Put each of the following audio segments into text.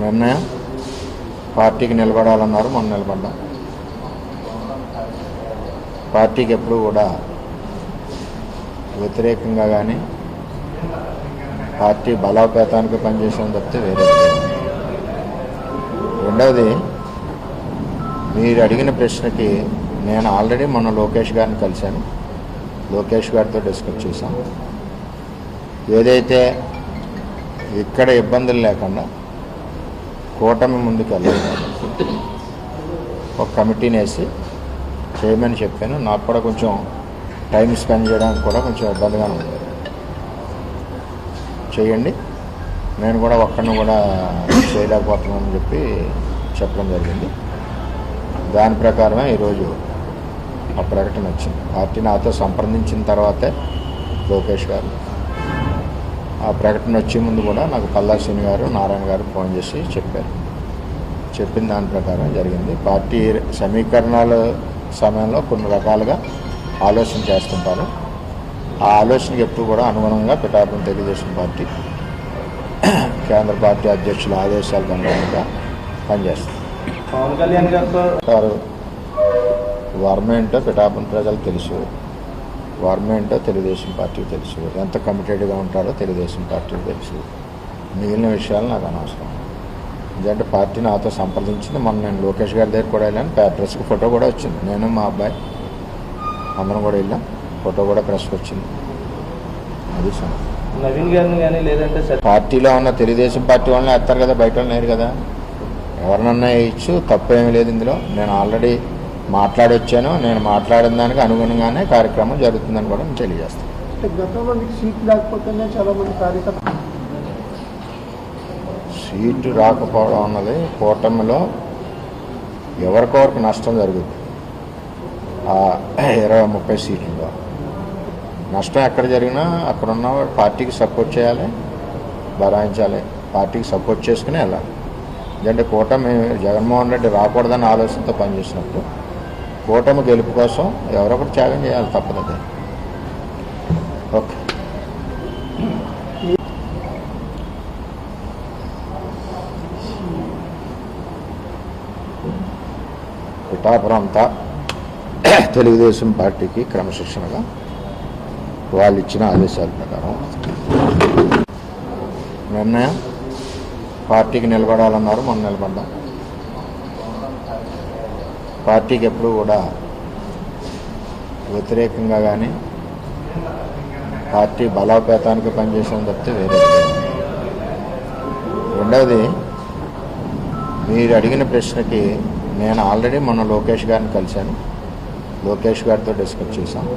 నిర్ణయం పార్టీకి నిలబడాలన్నారు. మనం నిలబడ్డాం. పార్టీకి ఎప్పుడు కూడా వ్యతిరేకంగా కానీ పార్టీ బలోపేతానికి పనిచేసామని చెప్తే వేరే. రెండవది, మీరు అడిగిన ప్రశ్నకి నేను ఆల్రెడీ మొన్న లోకేష్ గారిని కలిశాను. లోకేష్ గారితో డిస్కస్ చేశాం. ఏదైతే ఇక్కడ ఇబ్బందులు లేకుండా కూటమి ముందుకు వెళ్ళాలి, ఒక కమిటీని వేసి చేయమని చెప్పాను. నాకు కూడా కొంచెం టైం స్పెండ్ చేయడానికి కూడా కొంచెం ఇబ్బందిగానే ఉంది. చేయండి, నేను కూడా ఒక్కడిని కూడా చేయలేకపోతున్నానని చెప్పడం జరిగింది. దాని ప్రకారమే ఈరోజు ఆ ప్రకటన వచ్చింది. పార్టీ నాతో సంప్రదించిన తర్వాతే లోకేష్ గారు ఆ ప్రకటన వచ్చే ముందు కూడా నాకు పల్లా శ్రీని గారు, నారాయణ గారు ఫోన్ చేసి చెప్పారు. చెప్పిన దాని ప్రకారం జరిగింది. పార్టీ సమీకరణాల సమయంలో కొన్ని రకాలుగా ఆలోచన చేస్తుంటారు. ఆ ఆలోచనకి ఎప్పుడు కూడా అనుగుణంగా పిఠాపురం తెలుగుదేశం పార్టీ కేంద్ర పార్టీ అధ్యక్షుల ఆదేశాలకు అనుగుణంగా పనిచేస్తుంది. పవన్ కళ్యాణ్ గారు వర్మ ఏంటో పిఠాపురం ప్రజలు తెలుసు, వర్మ ఏంటో తెలుగుదేశం పార్టీకి తెలుసు, ఎంత కమిటెడ్గా ఉంటారో తెలుగుదేశం పార్టీకి తెలుసు. మిగిలిన విషయాలు నాకు అనవసరం. ఎందుకంటే పార్టీ నాతో సంప్రదించింది. మొన్న నేను లోకేష్ గారి దగ్గర కూడా వెళ్ళాను. ప్రెస్కి ఫోటో కూడా వచ్చింది. నేను మా అబ్బాయి అందరం కూడా వెళ్ళాం. ఫోటో కూడా ప్రెస్కి వచ్చింది. అది నవీన్ గారిని కానీ లేదంటే పార్టీలో ఉన్న తెలుగుదేశం పార్టీ వాళ్ళని వేస్తారు కదా, బయట వాళ్ళు లేరు కదా. ఎవరినన్నా వేయచ్చు, తప్పు ఏమీ లేదు ఇందులో. నేను ఆల్రెడీ మాట్లాడొచ్చాను. నేను మాట్లాడిన దానికి అనుగుణంగానే కార్యక్రమం జరుగుతుందని కూడా నేను తెలియజేస్తాను. గతంలో మీకు సీట్ లేకపోతేనే చాలా మంది కార్యకర్తలు సీటు రాకపోవడం అన్నది కూటమిలో ఎవరికొవరికి నష్టం జరుగుతుంది. 20-30 సీట్లలో నష్టం ఎక్కడ జరిగినా అక్కడ ఉన్నవాడు పార్టీకి సపోర్ట్ చేయాలి, భరాయించాలి, పార్టీకి సపోర్ట్ చేసుకుని వెళ్ళాలి. ఎందుకంటే కూటమి జగన్మోహన్ రెడ్డి రాకూడదని ఆలోచనతో పనిచేసినప్పుడు కూటమి గెలుపు కోసం ఎవరొకరు త్యాగం చేయాలి, తప్పదు. ఓకే, పిఠాపురం అంతా తెలుగుదేశం పార్టీకి క్రమశిక్షణగా వాళ్ళు ఇచ్చిన ఆదేశాల ప్రకారం నిర్ణయం పార్టీకి నిలబడాలన్నారు. మనం నిలబడ్డాం. పార్టీకి ఎప్పుడు కూడా వ్యతిరేకంగా కానీ పార్టీ బలోపేతానికి పనిచేసామని చెప్తే వేరే. రెండవది, మీరు అడిగిన ప్రశ్నకి నేను ఆల్రెడీ మొన్న లోకేష్ గారిని కలిశాను. లోకేష్ గారితో డిస్కస్ చేశాం.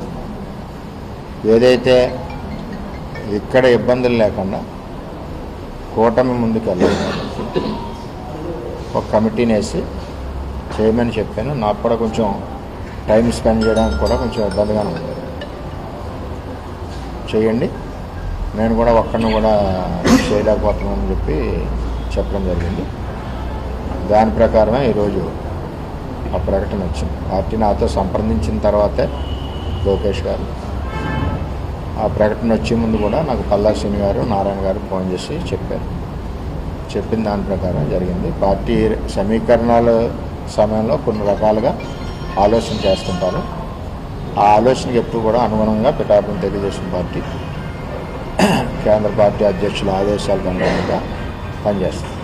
ఏదైతే ఇక్కడ ఇబ్బందులు లేకుండా కూటమి ముందుకు వెళ్ళాలి, ఒక కమిటీని వేసి చేయమని చెప్పాను. నాకు కూడా కొంచెం టైం స్పెండ్ చేయడానికి కూడా కొంచెం ఇబ్బందిగానే ఉంది. చేయండి, నేను కూడా ఒక్కడిని కూడా చేయలేకపోతున్నానని చెప్పడం జరిగింది. దాని ప్రకారమే ఈరోజు ఆ ప్రకటన వచ్చింది. పార్టీ నాతో సంప్రదించిన తర్వాతే లోకేష్ గారు ఆ ప్రకటన వచ్చే ముందు కూడా నాకు పల్లా శ్రీని గారు, నారాయణ గారు ఫోన్ చేసి చెప్పారు. చెప్పిన దాని ప్రకారం జరిగింది. పార్టీ సమీకరణాల సమయంలో కొన్ని రకాలుగా ఆలోచన చేస్తుంటారు. ఆ ఆలోచనకి ఎప్పుడు కూడా అనుగుణంగా పిఠాపురం తెలుగుదేశం పార్టీ కేంద్ర పార్టీ అధ్యక్షుల ఆదేశాలకు అనుగుణంగా పనిచేస్తుంది.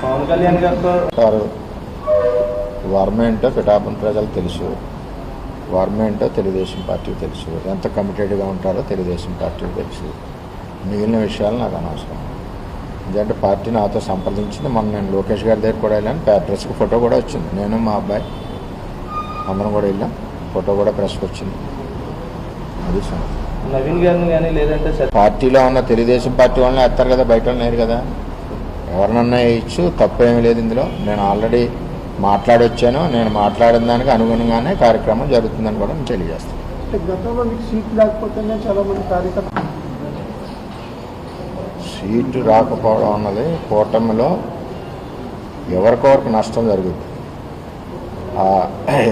పవన్ కళ్యాణ్ గారు వర్మ ఏంటో పిఠాపురం ప్రజలు తెలుసు, వర్మ ఏంటో తెలుగుదేశం పార్టీకి తెలుసు, ఎంత కమిటెడ్గా ఉంటారో తెలుగుదేశం పార్టీకి తెలుసు. మిగిలిన విషయాలు నాకు అనవసరం. ఎందుకంటే పార్టీ నాతో సంప్రదించింది. మొన్న నేను లోకేష్ గారి దగ్గర కూడా వెళ్ళాను. ప్రెస్కి ఫోటో కూడా వచ్చింది. నేను మా అబ్బాయి అందరం కూడా వెళ్ళాం. ఫోటో కూడా ప్రెస్కి వచ్చింది. అది నవీన్ గారిని కానీ లేదంటే పార్టీలో ఉన్న తెలుగుదేశం పార్టీ వాళ్ళని వేస్తారు కదా, బయట వాళ్ళు లేరు కదా. ఎవరినన్నా వేయచ్చు, తప్పు ఏమీ లేదు ఇందులో. నేను ఆల్రెడీ మాట్లాడొచ్చాను. నేను మాట్లాడిన దానికి అనుగుణంగానే కార్యక్రమం జరుగుతుందని కూడా నేను తెలియజేస్తాను. గతంలో మీకు సీట్ లేకపోతేనే చాలా మంది కార్యకర్తలు సీటు రాకపోవడం అన్నది కూటమిలో ఎవరికొవరికి నష్టం జరుగుతుంది.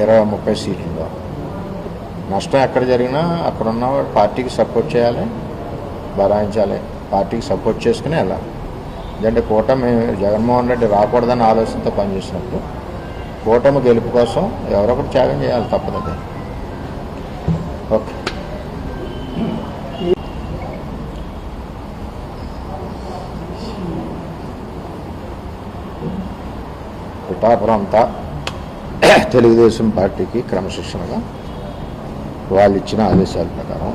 20-30 సీట్లలో నష్టం ఎక్కడ జరిగినా అక్కడ ఉన్నవాడు పార్టీకి సపోర్ట్ చేయాలి, భరాయించాలి, పార్టీకి సపోర్ట్ చేసుకుని వెళ్ళాలి. ఎందుకంటే కూటమి జగన్మోహన్ రెడ్డి రాకూడదని ఆలోచనతో పనిచేసినప్పుడు కూటమి గెలుపు కోసం ఎవరొకరు త్యాగం చేయాలి, తప్పదు అది. ఓకే. పిఠాపురం అంతా తెలుగుదేశం పార్టీకి క్రమశిక్షణగా వాళ్ళు ఇచ్చిన ఆదేశాల ప్రకారం